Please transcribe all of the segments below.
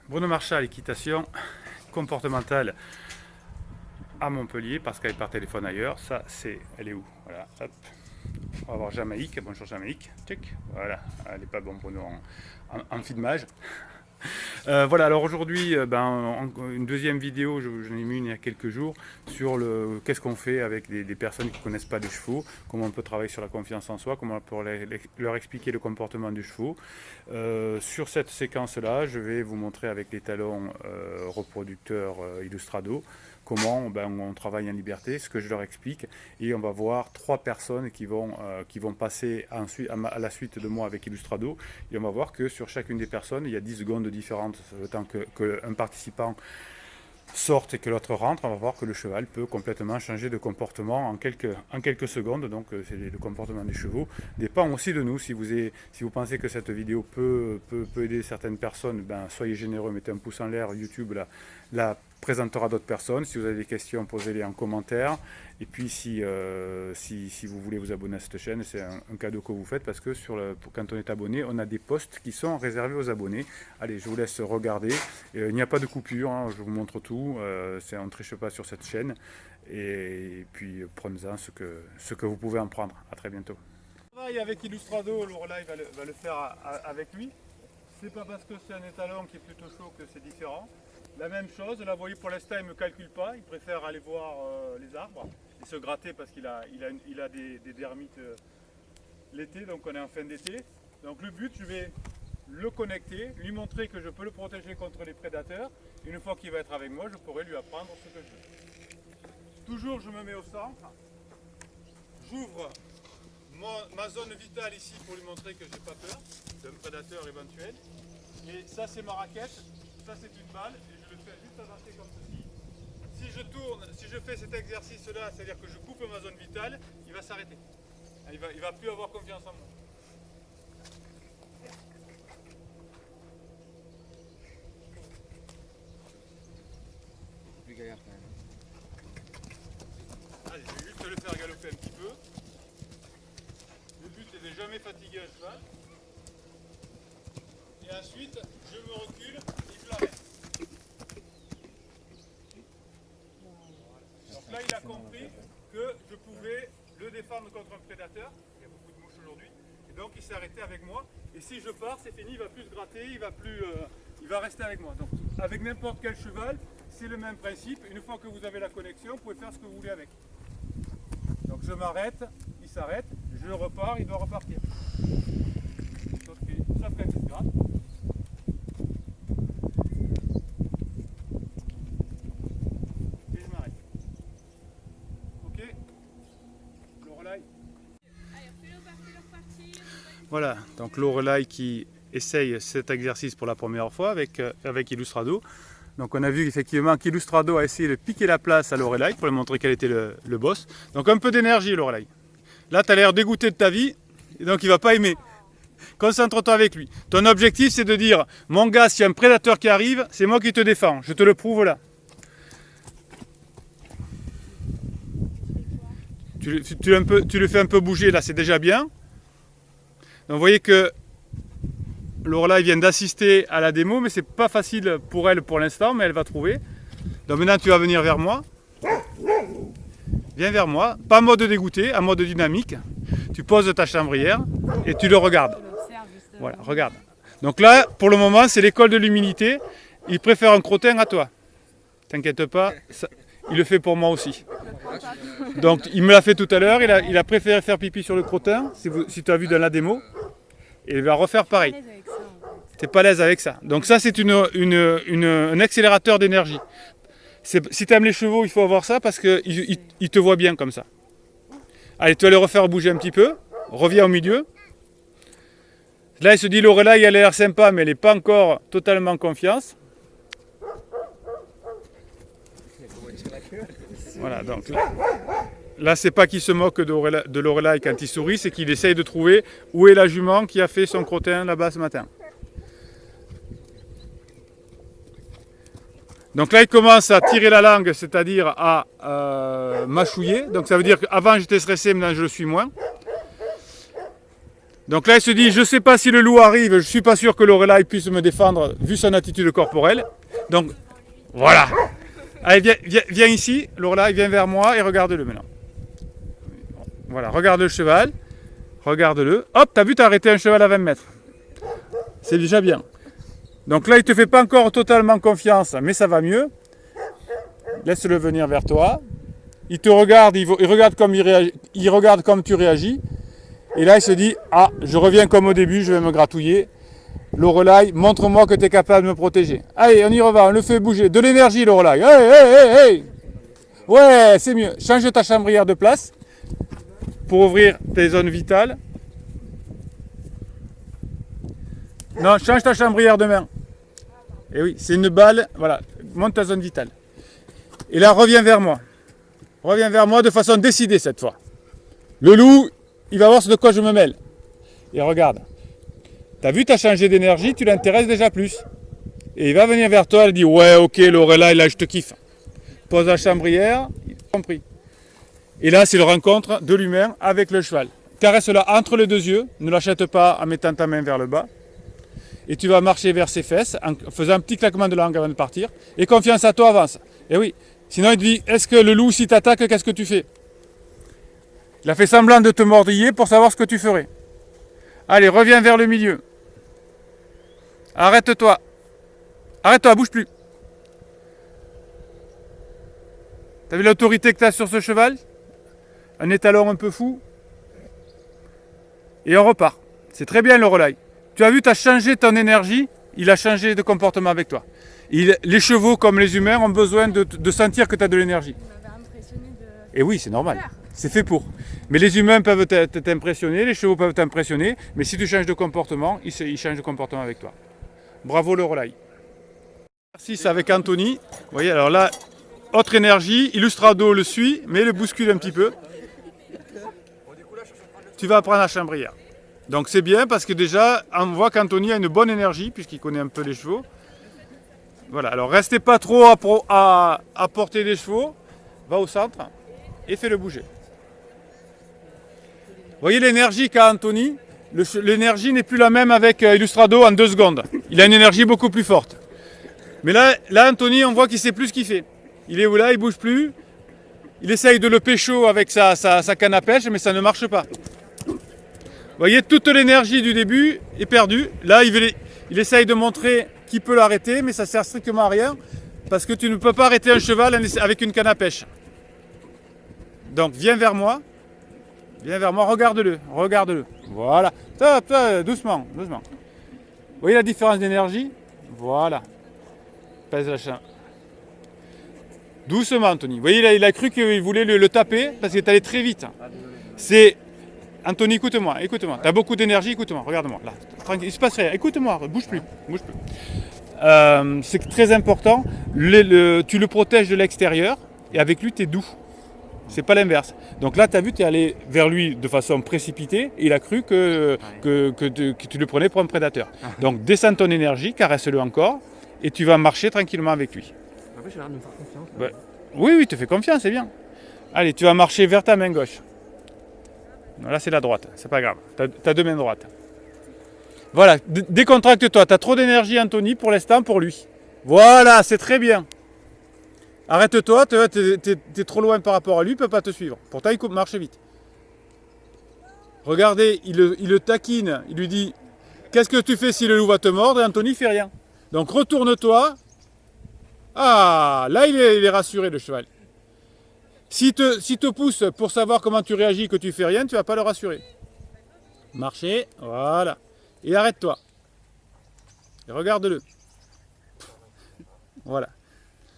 Bruno Marchal, équitation comportementale à Montpellier, parce qu'elle est par téléphone ailleurs. Ça, c'est. Elle est où? Voilà, hop. On va voir Jamaïque. Bonjour Jamaïque. Tchic. Voilà, elle n'est pas bon Bruno en filmage. Voilà, alors aujourd'hui, une deuxième vidéo, je n'en ai mis une il y a quelques jours, sur qu'est-ce qu'on fait avec des personnes qui ne connaissent pas les chevaux, comment on peut travailler sur la confiance en soi, comment on peut leur expliquer le comportement du cheval. Sur cette séquence-là, je vais vous montrer avec les talons reproducteurs Illustrado comment on travaille en liberté, ce que je leur explique, et on va voir 3 personnes qui vont passer ensuite, à la suite de moi avec Illustrado, et on va voir que sur chacune des personnes, il y a 10 secondes différentes, le temps qu'un participant sorte et que l'autre rentre. On va voir que le cheval peut complètement changer de comportement en quelques secondes. Donc c'est le comportement des chevaux dépend aussi de nous. Si vous pensez que cette vidéo peut aider certaines personnes, soyez généreux, mettez un pouce en l'air. YouTube la présentera d'autres personnes. Si vous avez des questions, posez-les en commentaire. Et puis si vous voulez vous abonner à cette chaîne, c'est un cadeau que vous faites, parce que quand on est abonné, on a des posts qui sont réservés aux abonnés. Allez, je vous laisse regarder. Il n'y a pas de coupure, hein, je vous montre tout. On ne triche pas sur cette chaîne. Et puis prenez-en ce que vous pouvez en prendre. À très bientôt. Travail avec Illustrado, Lorelai va le faire avec lui. C'est pas parce que c'est un étalon qui est plutôt chaud que c'est différent. La même chose, là vous voyez, pour l'instant il ne me calcule pas, il préfère aller voir les arbres et se gratter parce qu'il a des dermites l'été, donc on est en fin d'été. Donc le but, je vais le connecter, lui montrer que je peux le protéger contre les prédateurs. Une fois qu'il va être avec moi, je pourrai lui apprendre ce que je veux. Toujours je me mets au centre, j'ouvre ma zone vitale ici pour lui montrer que je n'ai pas peur d'un prédateur éventuel. Et ça c'est ma raquette, ça c'est une balle, et je le fais juste avancer comme ceci. Si je tourne, si je fais cet exercice-là, c'est-à-dire que je coupe ma zone vitale, il va s'arrêter. Il va plus avoir confiance en moi. Plus galère quand même. Allez, je vais juste le faire galoper un petit peu. Le but est de jamais fatiguer un cheval. Et ensuite, je me recule et je l'arrête. Donc là, il a compris que je pouvais le défendre contre un prédateur. Il y a beaucoup de mouches aujourd'hui. Et donc, il s'est arrêté avec moi. Et si je pars, c'est fini, il ne va plus se gratter, il va rester avec moi. Donc, avec n'importe quel cheval, c'est le même principe. Une fois que vous avez la connexion, vous pouvez faire ce que vous voulez avec. Donc, je m'arrête, il s'arrête, je repars, il doit repartir. Sauf quand il se gratte. Voilà, donc Lorelai qui essaye cet exercice pour la première fois avec Illustrado. Donc on a vu effectivement qu'Illustrado a essayé de piquer la place à Lorelai pour lui montrer qu'elle était le boss. Donc un peu d'énergie Lorelai. Là tu as l'air dégoûté de ta vie, et donc il ne va pas aimer. Concentre-toi avec lui. Ton objectif c'est de dire, mon gars, s'il y a un prédateur qui arrive, c'est moi qui te défends. Je te le prouve là. Tu le fais un peu bouger là, c'est déjà bien. Donc vous voyez que Lorelai vient d'assister à la démo, mais c'est pas facile pour elle pour l'instant, mais elle va trouver. Donc maintenant tu vas venir vers moi. Viens vers moi, pas en mode dégoûté, en mode dynamique. Tu poses ta chambrière et tu le regardes. Voilà, regarde. Donc là, pour le moment, c'est l'école de l'humilité. Il préfère un crottin à toi. T'inquiète pas, il le fait pour moi aussi. Donc il me l'a fait tout à l'heure, il a préféré faire pipi sur le crottin, si tu as vu dans la démo. Et il va refaire pareil. T'es pas à l'aise avec ça. Donc ça c'est un accélérateur d'énergie. Si tu aimes les chevaux, il faut avoir ça parce qu'il te voit bien comme ça. Allez, tu vas le refaire bouger un petit peu. Reviens au milieu. Là il se dit Lorelai, elle a l'air sympa, mais elle n'est pas encore totalement en confiance. Voilà, donc là c'est pas qu'il se moque de Lorelai quand il sourit, c'est qu'il essaye de trouver où est la jument qui a fait son crottin là-bas ce matin. Donc là il commence à tirer la langue, c'est-à-dire à mâchouiller. Donc ça veut dire qu'avant j'étais stressé, maintenant je le suis moins. Donc là, il se dit, je ne sais pas si le loup arrive, je ne suis pas sûr que Lorelai puisse me défendre vu son attitude corporelle. Donc, voilà. Allez, viens ici, Lorelai, viens vers moi et regarde-le maintenant. Voilà, regarde le cheval, regarde-le. Hop, t'as vu, t'as arrêté un cheval à 20 mètres. C'est déjà bien. Donc là, il ne te fait pas encore totalement confiance, mais ça va mieux. Laisse-le venir vers toi. Il te regarde, il regarde comme il regarde comme tu réagis. Et là, il se dit, ah, je reviens comme au début, je vais me gratouiller. Lorelai, montre-moi que tu es capable de me protéger. Allez, on y reva, on le fait bouger. De l'énergie, Lorelai. Hey. Ouais, c'est mieux. Change ta chambrière de place pour ouvrir tes zones vitales. Non, change ta chambrière de main. Et oui, c'est une balle. Voilà, monte ta zone vitale. Et là, reviens vers moi. Reviens vers moi de façon décidée cette fois. Le loup, il va voir de quoi je me mêle. Et regarde. T'as vu, t'as changé d'énergie, tu l'intéresses déjà plus. Et il va venir vers toi, il dit, ouais, ok, Lorelai, là, je te kiffe. Pose la chambrière, compris. Et là, c'est le rencontre de l'humain avec le cheval. Caresse-la entre les deux yeux, ne l'achète pas en mettant ta main vers le bas. Et tu vas marcher vers ses fesses en faisant un petit claquement de langue avant de partir. Et confiance à toi, avance. Et oui, sinon il te dit, est-ce que le loup, s'il t'attaque, qu'est-ce que tu fais? Il a fait semblant de te mordiller pour savoir ce que tu ferais. Allez, reviens vers le milieu. Arrête-toi. Arrête-toi, bouge plus. T'as vu l'autorité que tu as sur ce cheval? Un étalon un peu fou. Et on repart. C'est très bien, Lorelai. Tu as vu, tu as changé ton énergie, il a changé de comportement avec toi. Les chevaux, comme les humains, ont besoin de sentir que tu as de l'énergie. Et oui, c'est normal. C'est fait pour. Mais les humains peuvent t'impressionner, les chevaux peuvent t'impressionner, mais si tu changes de comportement, ils changent de comportement avec toi. Bravo, Lorelai. Exercice avec Anthony. Vous voyez, alors là, autre énergie, Illustrado le suit, mais le bouscule un petit peu. Tu vas prendre la chambrière. Donc c'est bien parce que déjà, on voit qu'Anthony a une bonne énergie puisqu'il connaît un peu les chevaux. Voilà, alors restez pas trop à portée des chevaux. Va au centre et fais-le bouger. Vous voyez l'énergie qu'a Anthony? L'énergie n'est plus la même avec Illustrado en 2 secondes. Il a une énergie beaucoup plus forte. Mais là Anthony, on voit qu'il sait plus ce qu'il fait. Il est où là, il bouge plus. Il essaye de le pécho avec sa canne à pêche, mais ça ne marche pas. Vous voyez, toute l'énergie du début est perdue. Là, il essaye de montrer qu'il peut l'arrêter, mais ça ne sert strictement à rien, parce que tu ne peux pas arrêter un cheval avec une canne à pêche. Donc, viens vers moi, regarde-le. Voilà, doucement. Vous voyez la différence d'énergie? Voilà. Pèse la chambre. Doucement, Anthony. Vous voyez, il a cru qu'il voulait le taper, parce qu'il est allé très vite. Anthony, écoute-moi, tu as beaucoup d'énergie, écoute-moi, regarde-moi, là, tranquille, il ne se passe rien, écoute-moi, bouge plus. C'est très important, tu le protèges de l'extérieur, et avec lui, tu es doux. C'est pas l'inverse. Donc là, tu as vu, tu es allé vers lui de façon précipitée, et il a cru que tu le prenais pour un prédateur. Donc descends ton énergie, caresse-le encore, et tu vas marcher tranquillement avec lui. En fait, j'ai l'air de me faire confiance. Ouais. Oui, tu fais confiance, c'est bien. Allez, tu vas marcher vers ta main gauche. Non, là c'est la droite, c'est pas grave, t'as 2 mains droites. Voilà, décontracte-toi, t'as trop d'énergie Anthony pour l'instant pour lui. Voilà, c'est très bien. Arrête-toi, t'es trop loin par rapport à lui, il peut pas te suivre. Pourtant il marche vite. Regardez, il le taquine, il lui dit, qu'est-ce que tu fais si le loup va te mordre? Et Anthony fait rien. Donc retourne-toi. Ah, là il est rassuré le cheval. S'il te pousse pour savoir comment tu réagis, que tu fais rien, tu ne vas pas le rassurer. Marcher, voilà. Et arrête-toi. Et regarde-le. Voilà.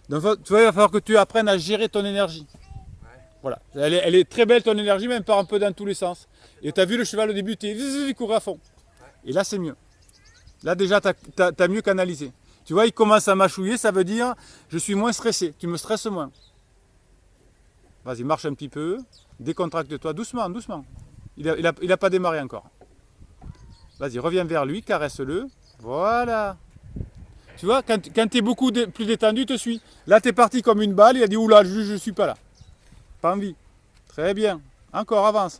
Donc tu vois, il va falloir que tu apprennes à gérer ton énergie. Voilà. Elle est très belle ton énergie, mais elle part un peu dans tous les sens. Et tu as vu le cheval au début, il courait à fond. Et là c'est mieux. Là déjà tu as mieux canalisé. Tu vois, il commence à mâchouiller, ça veut dire je suis moins stressé, tu me stresses moins. Vas-y, marche un petit peu, décontracte-toi, doucement. Il a pas démarré encore. Vas-y, reviens vers lui, caresse-le. Voilà. Tu vois, quand tu es beaucoup plus détendu, il te suit. Là, tu es parti comme une balle, il a dit, oula, je ne suis pas là. Pas envie. Très bien. Encore, avance.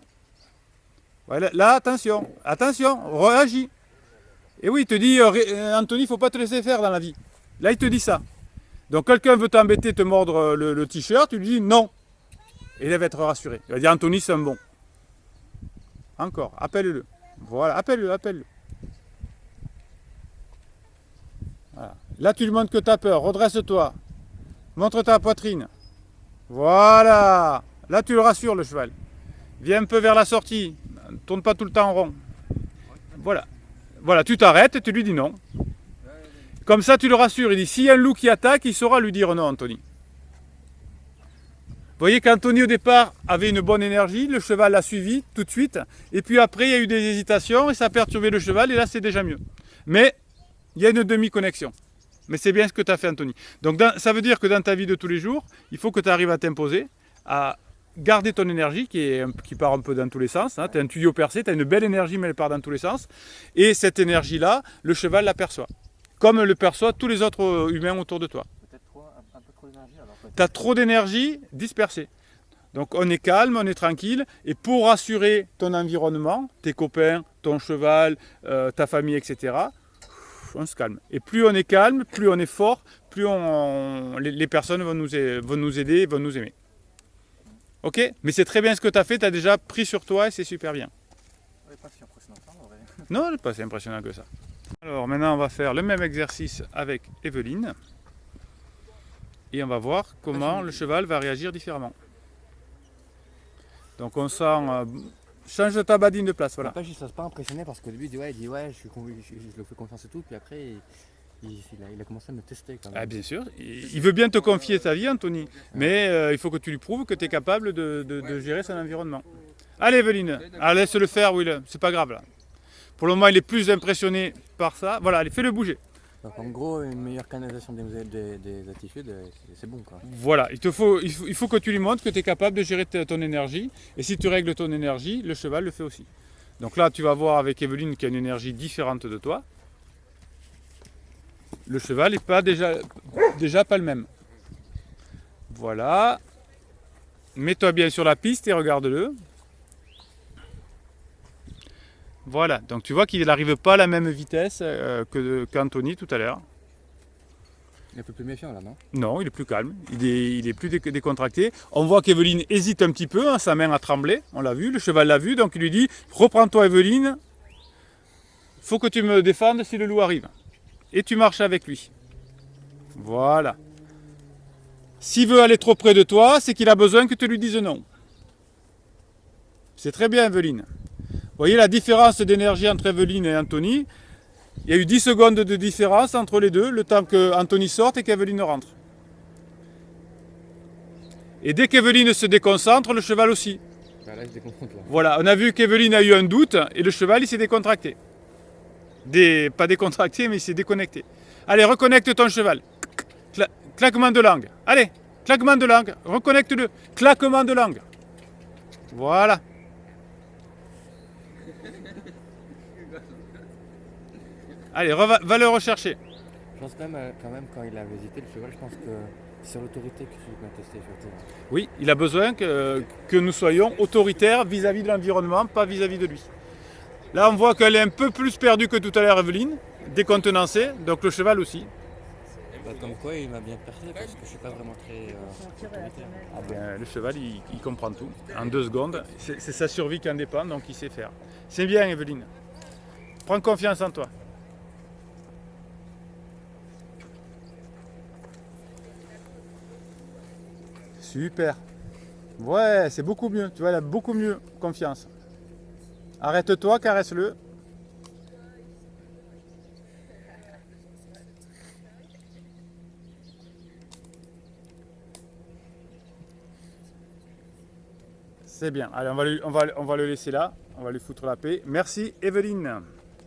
Voilà, là, attention, attention, réagis. Et oui, il te dit, Anthony, il ne faut pas te laisser faire dans la vie. Là, il te dit ça. Donc, quelqu'un veut t'embêter, te mordre le t-shirt, tu lui dis non. Et il va être rassuré. Il va dire, Anthony, c'est un bon. Encore, appelle-le. Voilà, appelle-le, appelle-le. Voilà. Là, tu lui montres que tu as peur. Redresse-toi. Montre ta poitrine. Voilà. Là, tu le rassures, le cheval. Viens un peu vers la sortie. Ne tourne pas tout le temps en rond. Voilà. Voilà, tu t'arrêtes et tu lui dis non. Comme ça, tu le rassures. Il dit, s'il y a un loup qui attaque, il saura lui dire non, Anthony. Vous voyez qu'Anthony, au départ, avait une bonne énergie. Le cheval l'a suivi tout de suite. Et puis après, il y a eu des hésitations et ça a perturbé le cheval. Et là, c'est déjà mieux. Mais il y a une demi-connexion. Mais c'est bien ce que tu as fait, Anthony. Donc, ça veut dire que dans ta vie de tous les jours, il faut que tu arrives à t'imposer, à garder ton énergie qui part un peu dans tous les sens. Hein. Tu as un tuyau percé, tu as une belle énergie, mais elle part dans tous les sens. Et cette énergie-là, le cheval l'aperçoit. Comme le perçoit tous les autres humains autour de toi. Peut-être un peu trop d'énergie alors. Tu as trop d'énergie dispersée. Donc on est calme, on est tranquille. Et pour rassurer ton environnement, tes copains, ton cheval, ta famille, etc., on se calme. Et plus on est calme, plus on est fort, plus les personnes vont nous aider, vont nous aimer. Ok? Mais c'est très bien ce que tu as fait, tu as déjà pris sur toi et c'est super bien. Pas si impressionnant ça, en vrai. Non, c'est pas si impressionnant que ça. Alors maintenant on va faire le même exercice avec Evelyne. Et on va voir comment le cheval va réagir différemment. Donc on sent... change ta badine de place, voilà. Pas juste, ça se pas impressionné parce qu'au début il dit ouais, je le fais confiance et tout, puis après il a commencé à me tester quand même. Ah, bien sûr, il veut bien te confier sa vie, Anthony, mais il faut que tu lui prouves que tu es capable de gérer son environnement. Allez Evelyne, laisse-le faire, Will, c'est pas grave là. Pour le moment il est plus impressionné par ça, voilà, allez, fais-le bouger. Donc en gros, une meilleure canalisation des attitudes, c'est bon quoi. Voilà, il faut que tu lui montres que tu es capable de gérer ton énergie. Et si tu règles ton énergie, le cheval le fait aussi. Donc là, tu vas voir avec Evelyne qu'il y a une énergie différente de toi. Le cheval n'est pas déjà pas le même. Voilà. Mets-toi bien sur la piste et regarde-le. Voilà, donc tu vois qu'il n'arrive pas à la même vitesse qu'Anthony tout à l'heure. Il est un peu plus méfiant là, non? Non, il est plus calme, il est plus décontracté. On voit qu'Evelyne hésite un petit peu, hein, sa main a tremblé, on l'a vu, le cheval l'a vu, donc il lui dit « Reprends-toi Evelyne, faut que tu me défendes si le loup arrive. » Et tu marches avec lui. Voilà. S'il veut aller trop près de toi, c'est qu'il a besoin que tu lui dises non. C'est très bien Evelyne. Vous voyez la différence d'énergie entre Evelyne et Anthony. Il y a eu 10 secondes de différence entre les deux, le temps qu'Anthony sorte et qu'Evelyne rentre. Et dès qu'Evelyne se déconcentre, le cheval aussi. Bah là, je déconcentre là. Voilà, on a vu qu'Evelyne a eu un doute et le cheval il s'est décontracté. Pas décontracté, mais il s'est déconnecté. Allez, reconnecte ton cheval. Claquement de langue. Allez, claquement de langue. Reconnecte-le. Claquement de langue. Voilà. Allez, va le rechercher. Je pense même quand même quand il avait hésité le cheval, je pense que c'est sur l'autorité que je vais tester surtout. Oui, il a besoin que nous soyons autoritaires vis-à-vis de l'environnement, pas vis-à-vis de lui. Là, on voit qu'elle est un peu plus perdue que tout à l'heure, Evelyne, décontenancée, donc le cheval aussi. Bah, comme quoi, il m'a bien percé parce que je suis pas vraiment très autoritaire. Ah bien, le cheval, il comprend tout. En 2 secondes, c'est sa survie qui en dépend, donc il sait faire. C'est bien, Evelyne. Prends confiance en toi. Super. Ouais, c'est beaucoup mieux. Tu vois, elle a beaucoup mieux confiance. Arrête-toi, caresse-le. C'est bien. Allez, on va le laisser là. On va lui foutre la paix. Merci, Evelyne.